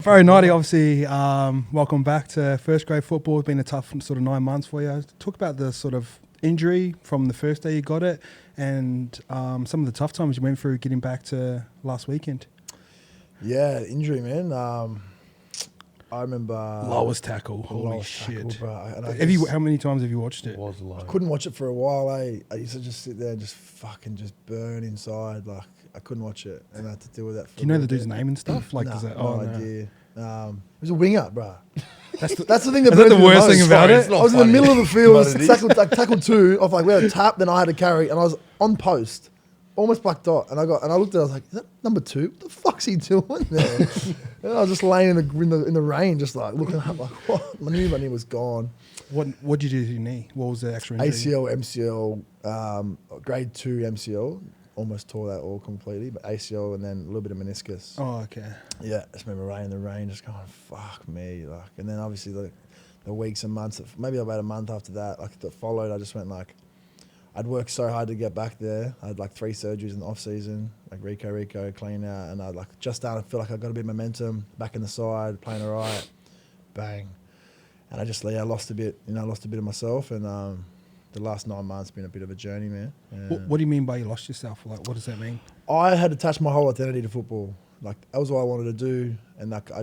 Very nighty, obviously. Welcome back to first grade football. It's been a tough sort of 9 months for you. Talk about the sort of injury from the first day you got it and some of the tough times you went through getting back to last weekend. Yeah, injury, man. I remember... Lowest tackle. Holy lowest shit. tackle, bro. How many times have you watched it? I couldn't watch it for a while, eh? I used to just sit there and just fucking just burn inside. Like, I couldn't watch it, and I had to deal with that for Do you know the dude's name and stuff? Like, nah, is that, no idea. It was a winger, bro. That's the thing that is that burns the me worst most. thing about it? I was in the middle of the field, tackled two, off like we had a tap, then I had to carry, and I was on post, almost black dot, and I looked at it, I was like, is that number 2? What the fuck's he doing there? And I was just laying in the rain, just like looking up, like, what? I knew my knee was gone. What did you do to your knee? What was the extra injury? ACL, MCL, grade 2 MCL. Almost tore that all completely, but ACL and then a little bit of meniscus. Oh, okay. Yeah, I just remember laying in the rain, just going, fuck me. Like, and then obviously the weeks and months, maybe about a month after that, like that followed, I just went like, I'd worked so hard to get back there. I had like 3 surgeries in the off season, like Rico, clean out, and I'd like just started to feel like I got a bit of momentum back in the side, playing all right, bang, and I just lost a bit of myself, and the last 9 months been a bit of a journey, man. What do you mean by you lost yourself? Like, what does that mean? I had attached my whole identity to football. Like, that was what I wanted to do. And like, I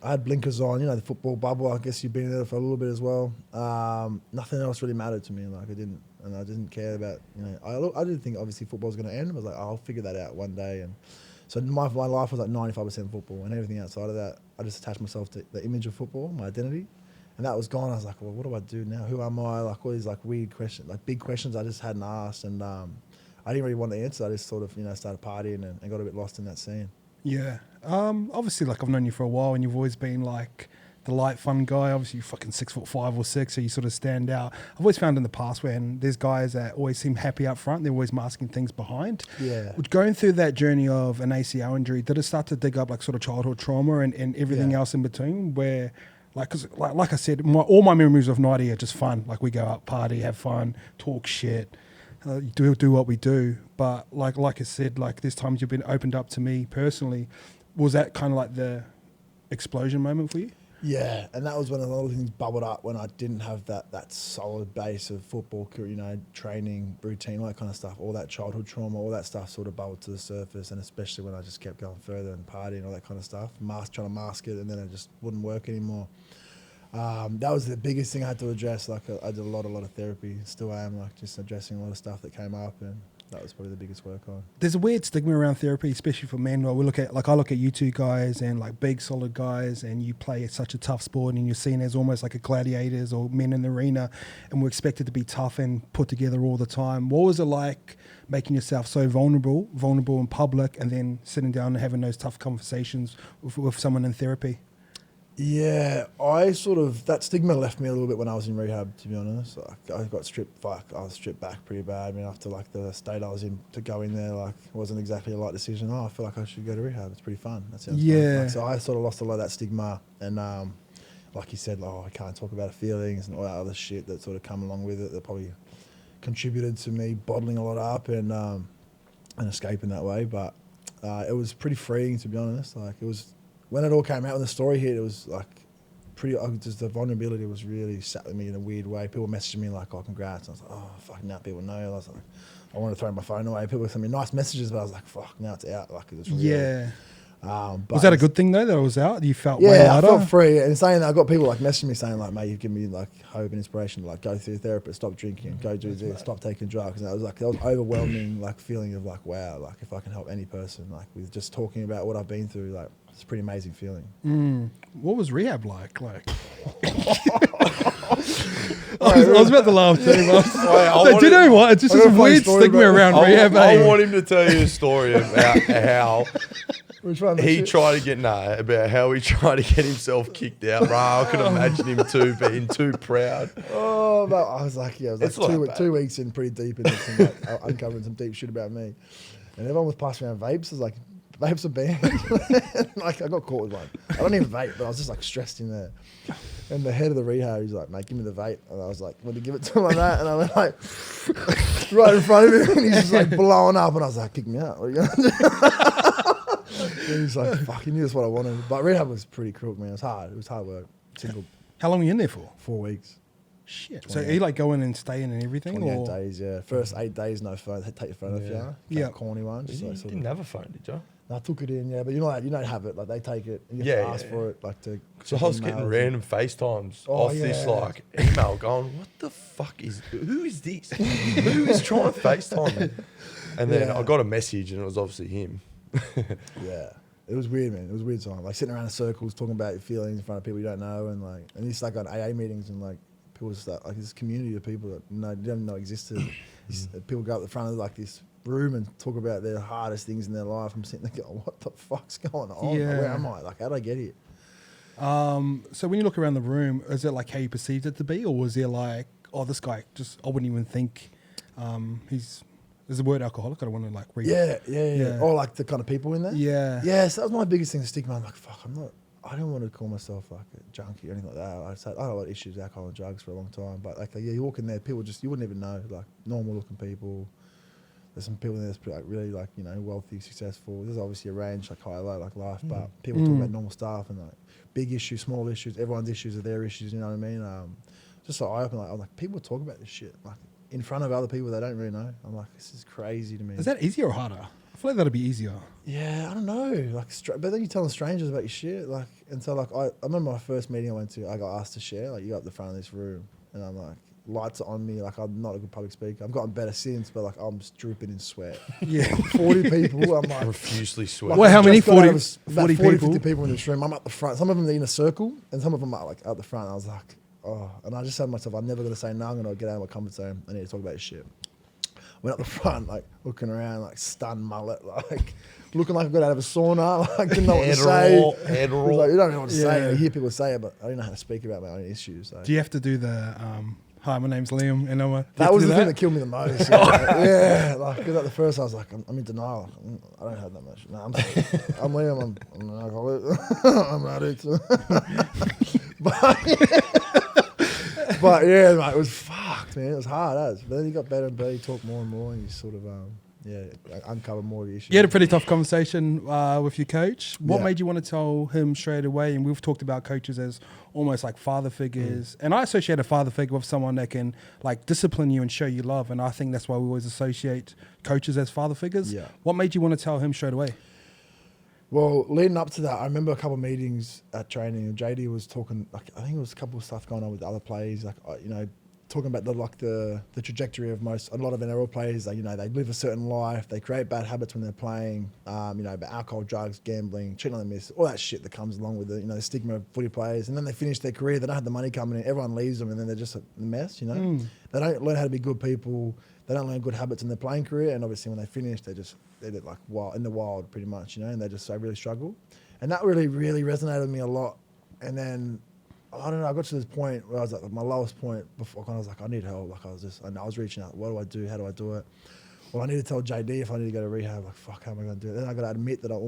had blinkers on, the football bubble. I guess you've been there for a little bit as well. Nothing else really mattered to me. Like, I didn't care about, I didn't think obviously football was going to end. I was like, I'll figure that out one day. And so my life was like 95% football, and everything outside of that, I just attached myself to the image of football, my identity. And that was gone. I was like, well, what do I do now? Who am I? Like all these like weird questions, like big questions I just hadn't asked. And I didn't really want the answer. I just sort of, started partying and got a bit lost in that scene. Yeah. Obviously, like I've known you for a while and you've always been like the light, fun guy. Obviously, you're fucking 6'5" or 6", so you sort of stand out. I've always found in the past when there's guys that always seem happy up front, they're always masking things behind. Yeah. Going through that journey of an ACL injury, did it start to dig up like sort of childhood trauma and everything else in between where... Cause like I said, all my memories of nighty are just fun. Like we go out, party, have fun, talk shit, do what we do. But like I said, like there's times you've been opened up to me personally. Was that kind of like the explosion moment for you? Yeah, and that was when a lot of things bubbled up when I didn't have that solid base of football, training, routine, all that kind of stuff. All that childhood trauma, all that stuff sort of bubbled to the surface, and especially when I just kept going further and partying, all that kind of stuff, trying to mask it, and then it just wouldn't work anymore. That was the biggest thing I had to address. Like I did a lot of therapy, still am, like just addressing a lot of stuff that came up, and that was probably the biggest work on. There's a weird stigma around therapy, especially for men. Well, I look at you two guys and like big solid guys, and you play such a tough sport, and you're seen as almost like a gladiators or men in the arena, and we're expected to be tough and put together all the time. What was it like making yourself so vulnerable in public, and then sitting down and having those tough conversations with someone in therapy? Yeah, that stigma left me a little bit when I was in rehab, to be honest. Like, I was stripped back pretty bad. I mean, after like the state I was in, to go in there, like it wasn't exactly a light decision. I feel like I should go to rehab. It's pretty fun. That sounds fun. Like, so I sort of lost a lot of that stigma, and like you said, I can't talk about feelings and all that other shit that sort of come along with it that probably contributed to me bottling a lot up and escaping that way. But it was pretty freeing, to be honest. Like it was. When it all came out, when the story hit, it was like just the vulnerability was really sat with me in a weird way. People messaging me like, oh, congrats. And I was like, oh, fuck, now people know. I was like, I want to throw my phone away. People sent me nice messages, but I was like, fuck, now it's out. Like, it's real. Yeah. Was that a good thing though, that it was out? You felt way lighter? Yeah, I felt free. And saying that, I got people like messaging me saying like, mate, you've given me like hope and inspiration to like go through therapy, stop drinking, go do this, stop taking drugs. And that was overwhelming like feeling of like, wow, like if I can help any person, like with just talking about what I've been through, like it's a pretty amazing feeling. What was rehab like? I was about to laugh too. Do you know what? It's just a weird stigma around rehab. I want him to tell you a story about how he tried to about how he tried to get himself kicked out. Bro, I could imagine him being too proud. Oh, but I was like 2 weeks in, pretty deep into some, like, uncovering some deep shit about me. And everyone was passing around vapes. I was like, vapes are banned. Like I got caught with one. I don't even vape, but I was just like stressed in there. And the head of the rehab, he's like, mate, give me the vape. And I was like, want to give it to him like that? And I went like, right in front of him, and he's just like blowing up. And I was like, kick me out. What are you gonna do? And he's like, fuck, he knew that's what I wanted. But rehab was pretty crook, man. It was hard. It was hard work. How long were you in there for? 4 weeks. Shit. So you like going and staying and everything? 28 days, yeah. First 8 days, no phone. They take your phone off you. Yeah. Corny one. You didn't have a phone, did you? I took it in, yeah, but you don't have it. Like they take it, and you have to ask for it, like to. So I was getting random FaceTimes off this like email, going, "What the fuck who is this? Who is trying to FaceTime me?" And then I got a message, and it was obviously him. Yeah, it was weird, man. It was a weird time. Like sitting around in circles, talking about your feelings in front of people you don't know, and it's like on AA meetings and like people just like this community of people that you don't know existed. People go up the front of like this room and talk about their hardest things in their life. I'm sitting there going, what the fuck's going on? Yeah. Like, where am I? Like, how did I get here? So when you look around the room, is it like how you perceived it to be, or was there like, oh, this guy just, I wouldn't even think there's the word alcoholic. I don't want to like read. Yeah. Or like the kind of people in there. Yeah. Yeah, so that was my biggest thing, the stigma. I'm like, fuck, I don't want to call myself like a junkie or anything like that. I had a lot of issues with alcohol and drugs for a long time. But like, you walk in there, people you wouldn't even know, like normal looking people. There's some people in there that's like really like, wealthy, successful. There's obviously a range, like high, low, like life, but people talk about normal stuff and like big issues, small issues. Everyone's issues are their issues, you know what I mean? Just so eye-opening, I'm like, people talk about this shit, like in front of other people they don't really know. I'm like, this is crazy to me. Is that easier or harder? I feel like that'd be easier. Yeah, I don't know. Like, but then you're telling strangers about your shit. Like, and so like, I remember my first meeting I went to, I got asked to share. Like, you go up the front of this room, and I'm like, lights are on me. Like, I'm not a good public speaker. I've gotten better since, but like, I'm just drooping in sweat. Yeah, 40 people. I'm like profusely sweat. Like, well, how many? 40 40 people? 50 people in this room. I'm up the front. Some of them are in a circle, and some of them are like out the front. I was like, oh, and I just said to myself, I'm never gonna say no. I'm gonna get out of my comfort zone. I need to talk about this shit. Went up the front, like looking around, like stunned mullet, like looking like I got out of a sauna, like didn't know what to say. Like, you don't know what to say. I hear people say it, but I didn't know how to speak about my own issues. So. Do you have to do the hi, my name's Liam, and that was the thing that killed me the most. Yeah, like because at the first I was like, I'm in denial. I don't have that much. No, I'm Liam. I'm an alcoholic. I'm an addict. But yeah, mate, it was fucked, man. It was hard, but then you got better and better. You talk more and more, and you sort of, uncover more of the issues. You had a pretty tough conversation with your coach. What made you want to tell him straight away? And we've talked about coaches as almost like father figures. And I associate a father figure with someone that can like discipline you and show you love. And I think that's why we always associate coaches as father figures. Yeah. What made you want to tell him straight away? Well, leading up to that, I remember a couple of meetings at training, and JD was talking. Like, I think it was a couple of stuff going on with other players, like talking about the trajectory of a lot of NRL players. They live a certain life, they create bad habits when they're playing. About alcohol, drugs, gambling, cheating on the miss, all that shit that comes along with the stigma of footy players. And then they finish their career, they don't have the money coming in, everyone leaves them, and then they're just a mess. They don't learn how to be good people. They don't learn good habits in their playing career, and obviously when they finish, they're like wild, in the wild pretty much, and they really struggle. And that really, really resonated with me a lot. And then, I don't know, I got to this point where I was at my lowest point before, I was like, I need help. Like I was reaching out, what do I do? How do I do it? Well, I need to tell JD if I need to go to rehab. Like, fuck, how am I going to do it? Then I got to admit that I've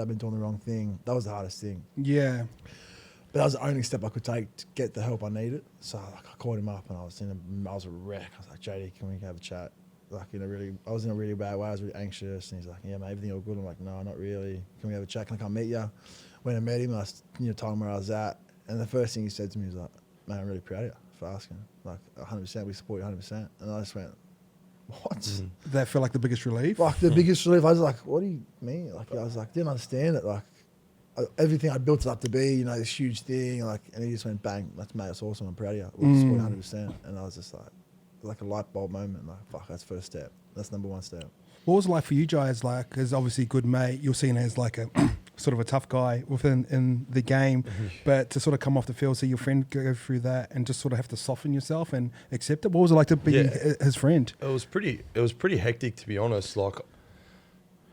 been doing the wrong thing. That was the hardest thing. Yeah. But that was the only step I could take to get the help I needed. So I called him up, and I was a wreck. I was like, JD, can we have a chat? Like I was in a really bad way. I was really anxious, and he's like, yeah, mate, everything all good? I'm like, no, not really. Can we have a chat? Can I come meet you? Went and met him, and I told him where I was at. And the first thing he said to me was like, man, I'm really proud of you for asking. Like 100%, we support you 100%. And I just went, what? Did that feel like the biggest relief? Like the biggest relief. I was like, what do you mean? Like I was like, didn't understand it. Like everything I built it up to be, this huge thing. Like, and he just went bang. That's mate, that's awesome. I'm proud of you. We'll support you 100%. And I was just like a light bulb moment. Like, fuck, that's first step. That's number one step. What was it like for you guys? Like, as obviously a good mate, you're seen as like a sort of a tough guy in the game, but to sort of come off the field, see your friend go through that, and just sort of have to soften yourself and accept it. What was it like to be his friend? It was pretty hectic, to be honest. Like,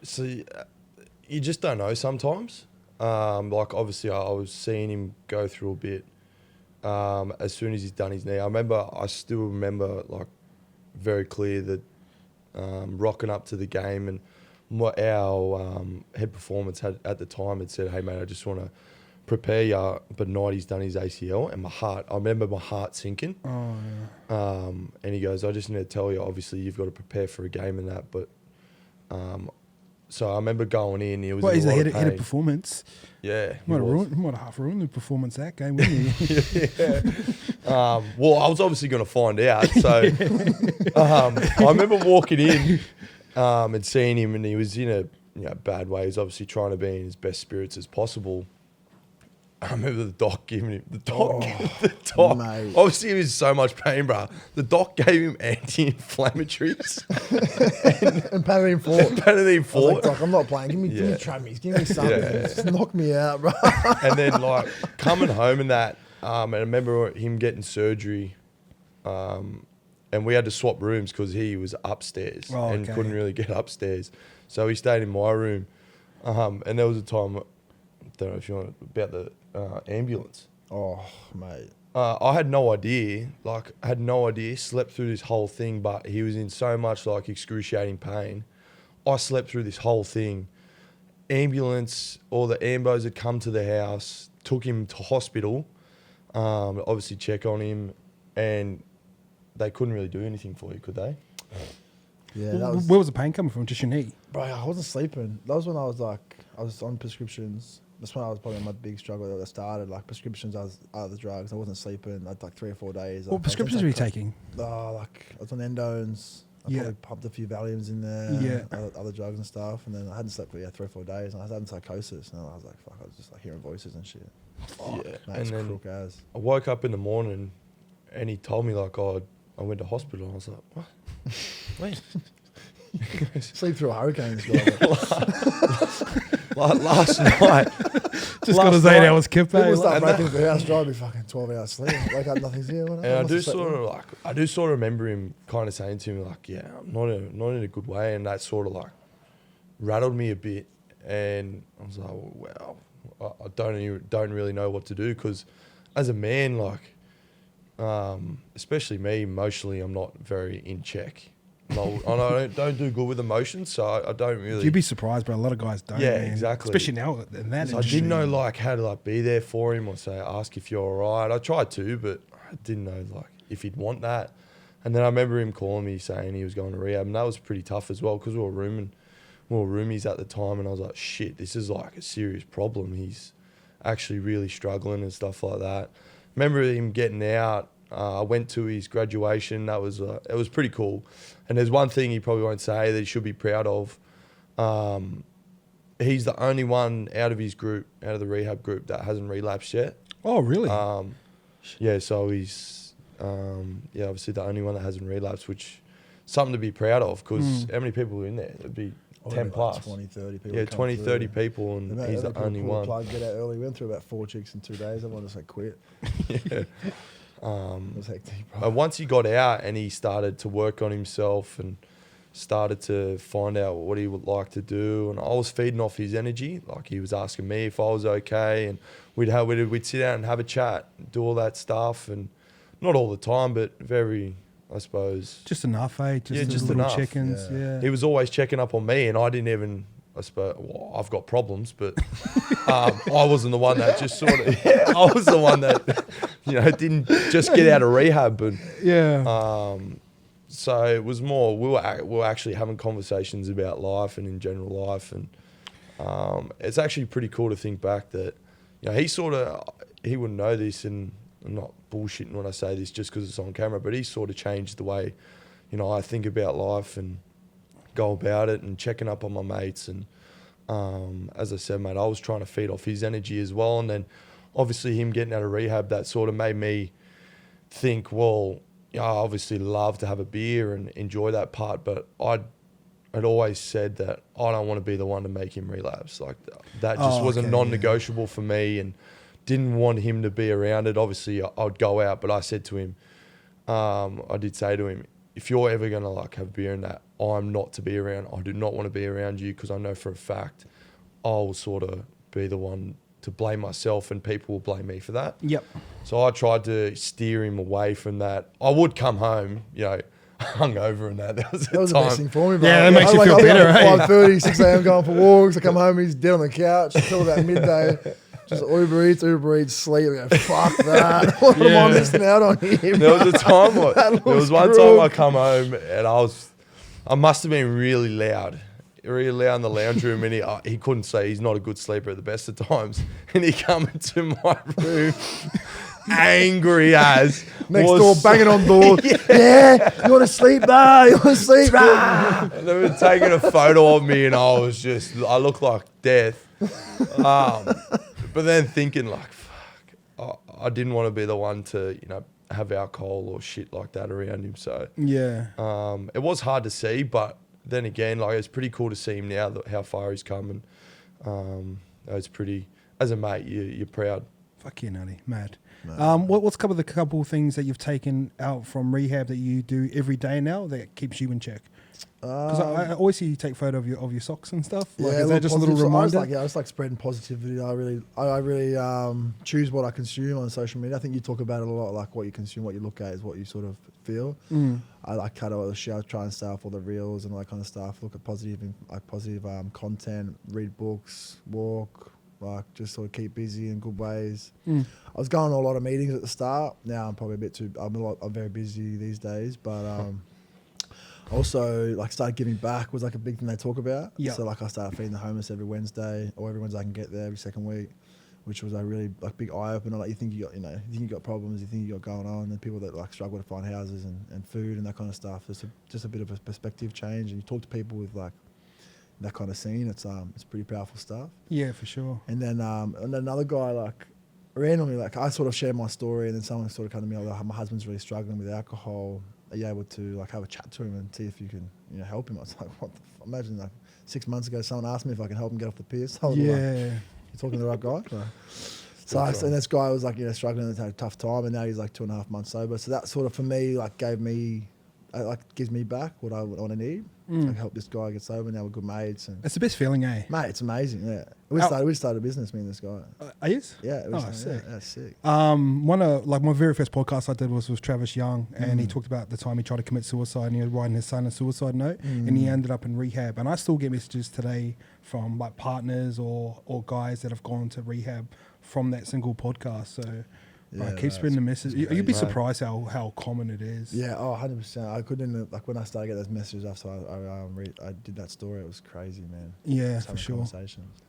so you just don't know sometimes. Like obviously, I was seeing him go through a bit. As soon as he's done his knee, I still remember like very clear that rocking up to the game, and our head performance at the time had said, hey mate, I just want to prepare you, but Nighty's done his ACL, and I remember my heart sinking. Oh yeah. And he goes, I just need to tell you, obviously you've got to prepare for a game and that, but So I remember going in. He was Well, in he's a the lot head of of pain. performance. Yeah, he Might was. have half ruined the performance that game, wouldn't he? Well, I was obviously going to find out. So I remember walking in and seeing him, and he was in a bad way. He was obviously trying to be in his best spirits as possible. I remember the doc giving him the doc. mate. Obviously, he was in so much pain, bro. The doc gave him anti-inflammatories And Panadine Fort. and Panadine I was Fort. like, Doc, I'm not playing. Give me Trammies. Give me something. Yeah. Just knock me out, bro. And then like coming home and that, and I remember him getting surgery, and we had to swap rooms because he was upstairs and okay. couldn't really get upstairs, so he stayed in my room. And there was a time, I don't know if you want about the ambulance. Oh, mate. I had no idea. Slept through this whole thing, but he was in so much like excruciating pain. I slept through this whole thing. Ambulance, all the ambos had come to the house, took him to hospital, obviously check on him, and they couldn't really do anything for you, could they? Yeah, that was... Where was the pain coming from? Just your knee? Bro, I wasn't sleeping. That was when I was on prescriptions. That's when I was probably my big struggle that started. Like prescriptions, I was out of the drugs. I wasn't sleeping. I had like 3 or 4 days. What prescriptions were you taking? Like I was on endones. I probably pumped a few Valiums in there. Yeah. Other drugs and stuff. And then I hadn't slept for 3 or 4 days. And I was having psychosis. And I was like, fuck, I was just like hearing voices and shit. Fuck, Yeah. mate, And it's then crook as. I woke up in the morning, and he told me like, "Oh, I went to hospital." And I was like, "What? Wait." Sleep through a hurricane as well. Like last night, Just got his 8 hours kip, People eh? start and breaking into the house, drive me fucking 12 hours sleep. Wake up, nothing's here. and I do sort of remember him kind of saying to me like, "Yeah, I'm not in a good way," and that sort of like rattled me a bit. And I was like, "Well, I don't really know what to do," because as a man, like, especially me, emotionally, I'm not very in check. No, I don't do good with emotions, so I don't really. You'd be surprised, but a lot of guys don't. Yeah, man. exactly. Especially now in that So I industry. didn't know like how to like be there for him or ask if you're alright. I tried to, but I didn't know like if he'd want that. And then I remember him calling me saying he was going to rehab, and that was pretty tough as well because we were roomies at the time, and I was like, shit, this is like a serious problem. He's actually really struggling and stuff like that. Remember him getting out. I went to his graduation. It was pretty cool. And there's one thing he probably won't say that he should be proud of. He's the only one out of his group, out of the rehab group, that hasn't relapsed yet. Oh, really? Yeah, so he's obviously the only one that hasn't relapsed, which is something to be proud of because how many people are in there? It'd be 10 plus. Like 20, 30 people. Yeah, come 20, through. 30 people, and The he's other the people only pull the one. Plug, get out early. We went through about 4 chicks in 2 days. Everyone just like quit. Yeah. It was hectic, bro. And once he got out and he started to work on himself and started to find out what he would like to do, and I was feeding off his energy. Like he was asking me if I was okay, and we'd sit down and have a chat, do all that stuff, and not all the time, but very, I suppose. Just enough, eh? Just little enough. check-ins. Yeah. Yeah. He was always checking up on me, and I didn't even. I suppose I've got problems, but I wasn't the one that just sort of. Yeah, I was the one that didn't just get out of rehab, and Yeah. so it was more. We were actually having conversations about life and in general life, and it's actually pretty cool to think back that he wouldn't know this, and I'm not bullshitting when I say this just because it's on camera, but he sort of changed the way I think about life and go about it, and checking up on my mates. And as I said, mate, I was trying to feed off his energy as well. And then obviously him getting out of rehab, that sort of made me think, well, I obviously love to have a beer and enjoy that part, but I'd always said that I don't want to be the one to make him relapse. Like that just was a non-negotiable for me, and didn't want him to be around it. Obviously I'd go out, but I said to him, I did say to him, if you're ever going to like have beer and that, I'm not to be around. I do not want to be around you, because I know for a fact I'll sort of be the one to blame myself, and people will blame me for that. Yep. So I tried to steer him away from that. I would come home, hungover and that. That was the best thing for me, bro. Yeah, that makes you feel better, eh? 5:30, 6 a.m. going for walks. I come home, he's dead on the couch until about midday. Just Uber Eats, sleep. I go, fuck that. What am I missing out on here? There was a time, there was one cruel. time I come home and I must have been really loud we lay in the lounge room, and he couldn't say he's not a good sleeper at the best of times. And he come into my room, angry as Next door, banging on doors. Yeah, you want to sleep, bro? You want to sleep, bro? And they were taking a photo of me, and I looked like death. But then thinking like, fuck, I didn't want to be the one to, have alcohol or shit like that around him. So Yeah. it was hard to see, but then again, like it's pretty cool to see him now, how far he's come, and it's pretty. As a mate, you're proud. Fuck yeah, Nutty. Mad. No. What's the couple things that you've taken out from rehab that you do every day now that keeps you in check? Because I always see you take photo of your socks and stuff. Like, is that just a little reminder? I just like spreading positivity. I really choose what I consume on social media. I think you talk about it a lot. Like what you consume, what you look at, is what you sort of feel. I like cut out the shit, try and stay off all the reels and all that kind of stuff. Look at positive content, read books, walk. Like just sort of keep busy in good ways. I was going to a lot of meetings at the start. Now I'm probably I'm very busy these days, but also like started giving back was like a big thing they talk about. Yeah. So like I started feeding the homeless every Wednesday, or every Wednesday I can get there every second week, which was a really like big eye opener. Like you think you got problems, you think you got going on, and people that like struggle to find houses and food and that kind of stuff. It's just a bit of a perspective change, and you talk to people with like that kind of scene. It's pretty powerful stuff. Yeah, for sure. And then another guy like randomly, like I sort of shared my story, and then someone sort of come to me like, my husband's really struggling with alcohol. Are you able to like have a chat to him and see if you can help him? I was like, what the imagine like 6 months ago someone asked me if I can help him get off the piss. I was like, you're talking to the right guy. And this guy was like struggling and had a tough time, and now he's like 2.5 months sober. So that sort of for me like gives me back what I need. Like help this guy get sober. Now we're good mates, and It's the best feeling, eh? mate, it's amazing. Yeah, we started a business, me and this guy. Are you? Yeah, it was sick. Yeah, sick. One of like my very first podcast I did was with Travis Young, and he talked about the time he tried to commit suicide, and he was writing his son a suicide note, and he ended up in rehab. And I still get messages today from like partners or guys that have gone to rehab from that single podcast. So keep spreading the message. You'd be surprised how common it is. Yeah, 100%. I couldn't like when I started getting those messages after I did that story. It was crazy, man. Yeah, Just for having sure. conversations.